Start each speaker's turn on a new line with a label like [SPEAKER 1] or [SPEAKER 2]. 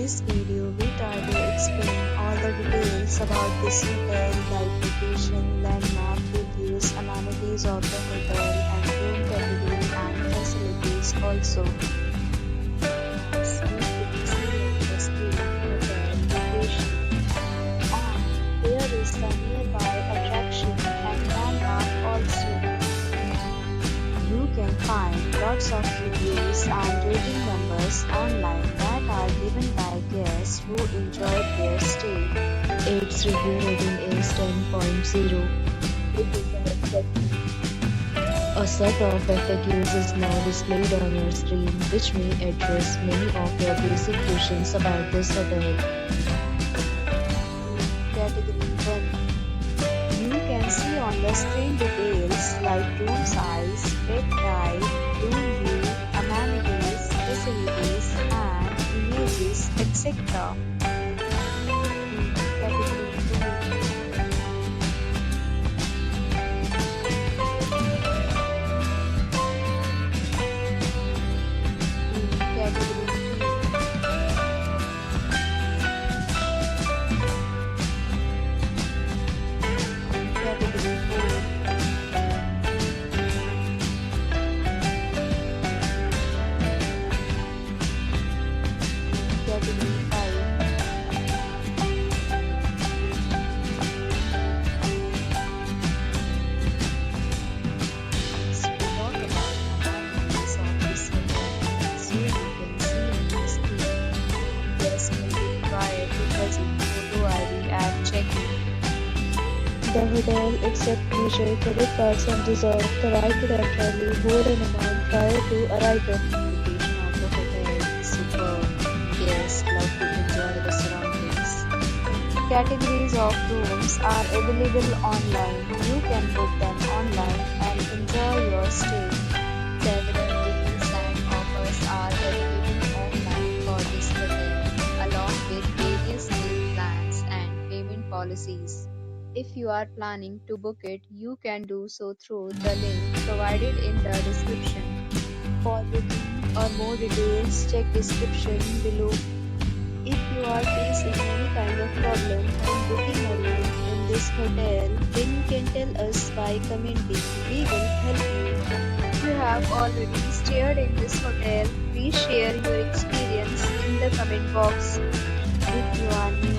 [SPEAKER 1] this video, we try to explain all the details about this hotel, like location, landmark, reviews, amenities of the hotel, and room category and facilities also. As we can see the screen hotel location. Here is the nearby attraction and landmark also. You can find lots of reviews and rating numbers online that are given by guests who enjoyed their stay. Its review rating is 10.0. It is an exception. A set of FAQs is now displayed on your screen, which may address many of your basic questions about this hotel. Category 1. You can see on the screen details like room size, bed type, room view, amenities, facilities, and images, etc. Category 2. Category 3. Category 4. Category 5. So we talk about amenities of this hotel. So you can see in the screen, guests will be required to present photo ID at check-in. The hotel accepts major credit cards and reserves the right to temporarily hold an amount prior to arrival. The location of the hotel is superb. Guests love to enjoy the surroundings. Categories of rooms are available online. You can book them online and enjoy your stay. Several deals and offers are available online for this hotel, along with various meal plans and payment policies. If you are planning to book it, you can do so through the link provided in the description. For booking or more details, check description below. If you are facing any kind of problem when booking a room in this hotel, then you can tell us by commenting. We will help you. If you have already stayed in this hotel, please share your experience in the comment box. If you are new